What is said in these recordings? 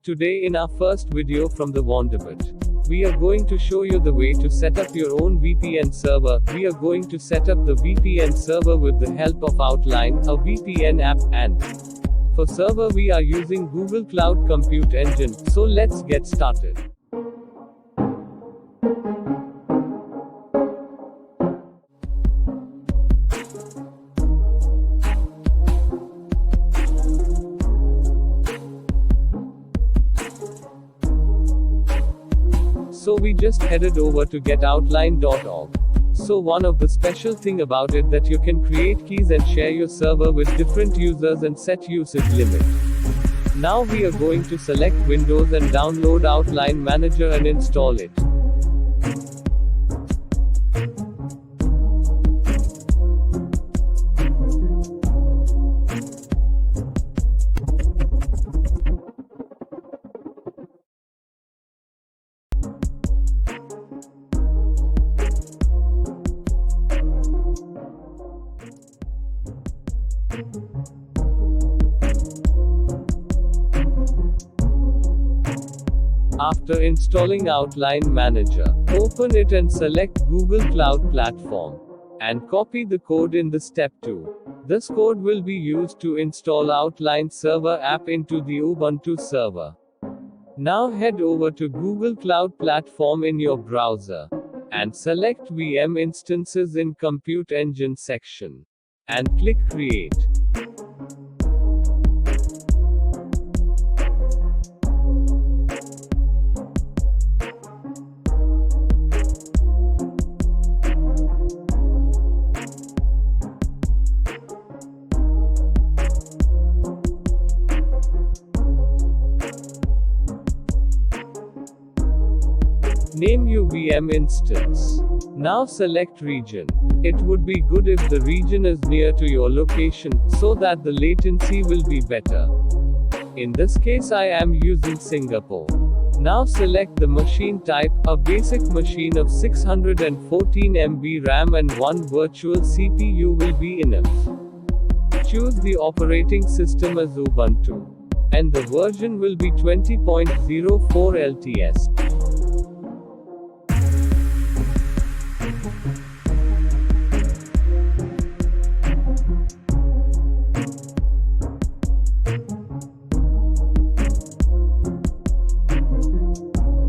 Today in our first video from the Wonderbit, we are going to show you the way to set up your own VPN server. We are going to set up the VPN server with the help of Outline, a VPN app, and for server we are using Google Cloud Compute Engine. So let's get started. So we just headed over to getoutline.org. So one of the special thing about it that you can create keys and share your server with different users and set usage limit. Now we are going to select Windows and download Outline Manager and install it. After installing Outline Manager, open it and select Google Cloud Platform. And copy the code in the step 2. This code will be used to install Outline Server app into the Ubuntu server. Now head over to Google Cloud Platform in your browser. And select VM instances in Compute Engine section. And click Create. Name your VM instance. Now select region. It would be good if the region is near to your location, so that the latency will be better. In this case I am using Singapore. Now select the machine type. A basic machine of 614 MB RAM and one virtual CPU will be enough. Choose the operating system as Ubuntu. And the version will be 20.04 LTS.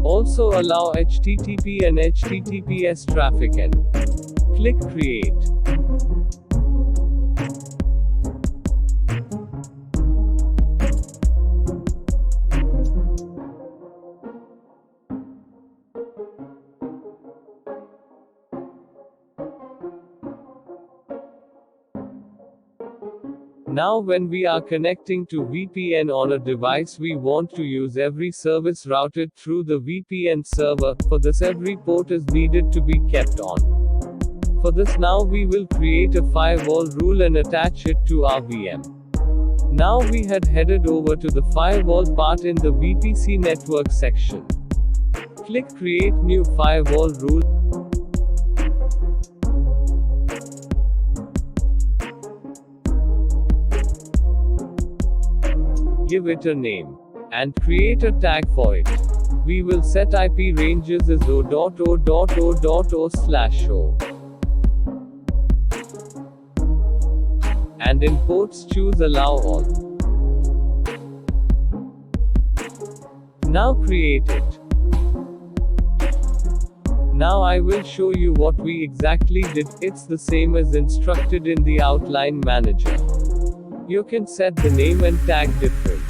Also allow HTTP and HTTPS traffic and click Create. Now when we are connecting to VPN on a device, we want to use every service routed through the VPN server. For this every port is needed to be kept on. For this now we will create a firewall rule and attach it to our VM. Now we had headed over to the firewall part in the VPC network section. Click Create New Firewall Rule. Give it a name. And create a tag for it. We will set IP ranges as 0.0.0.0/0. And in ports choose Allow All. Now create it. Now I will show you what we exactly did. It's the same as instructed in the Outline Manager. You can set the name and tag different.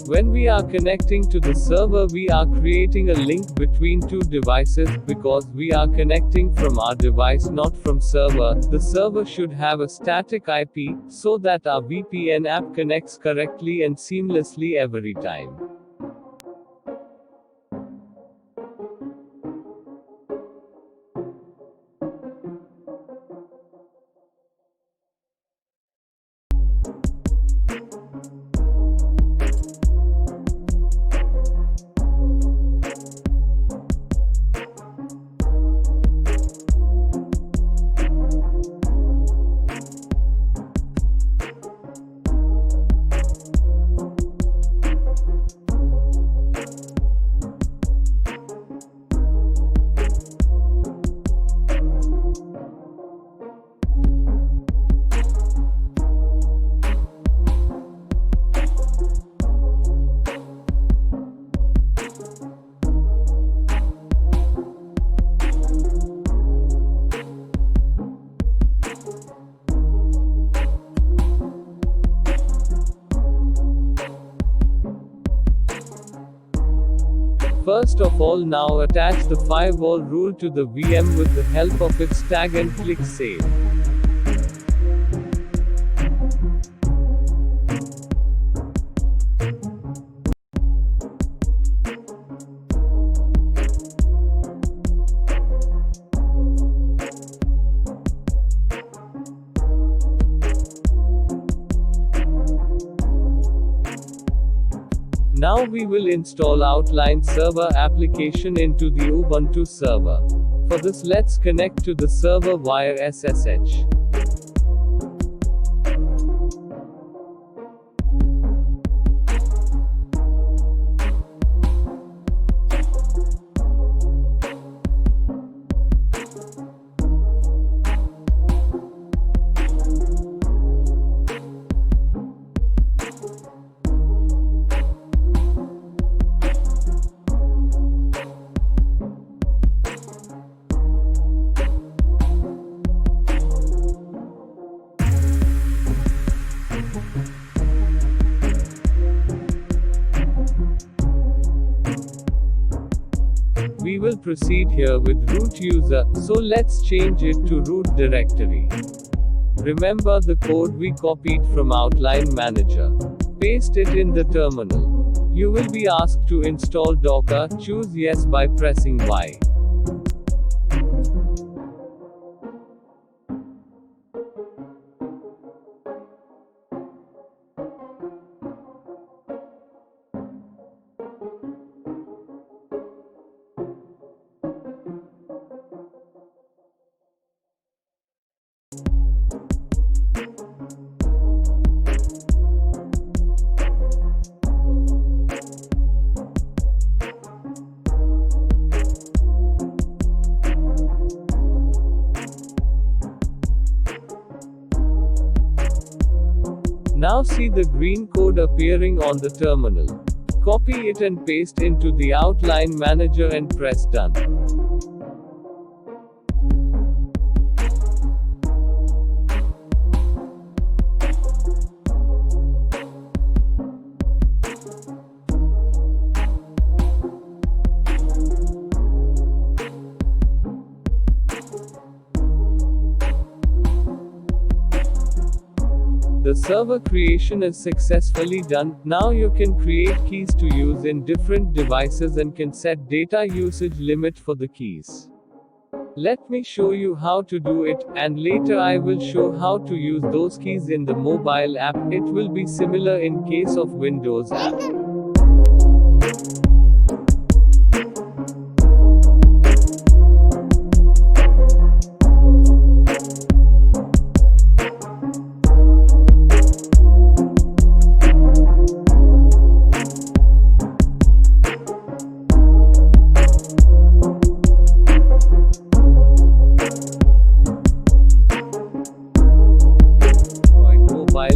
When we are connecting to the server, we are creating a link between two devices, because we are connecting from our device, not from server. The server should have a static IP, so that our VPN app connects correctly and seamlessly every time. First of all, now attach the firewall rule to the VM with the help of its tag and click Save. Now we will install Outline Server application into the Ubuntu server. For this, let's connect to the server via SSH. We will proceed here with root user, so let's change it to root directory. Remember the code we copied from Outline Manager. Paste it in the terminal. You will be asked to install Docker, choose yes by pressing Y. Now see the green code appearing on the terminal. Copy it and paste into the Outline Manager and press Done. The server creation is successfully done. Now you can create keys to use in different devices and can set data usage limit for the keys. Let me show you how to do it, and later I will show how to use those keys in the mobile app. It will be similar in case of Windows app.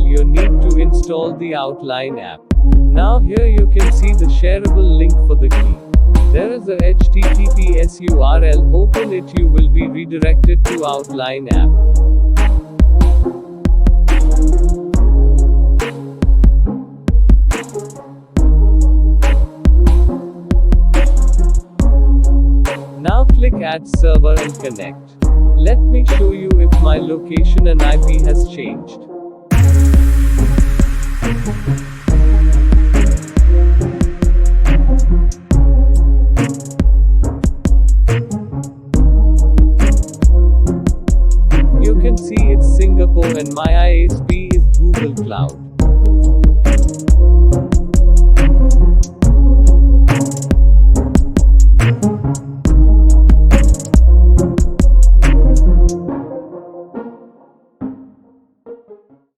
You need to install the Outline app. Now here you can see the shareable link for the key. There is a HTTPS URL. Open it, you will be redirected to Outline app. Now click Add Server and connect. Let me show you if my location and IP has changed.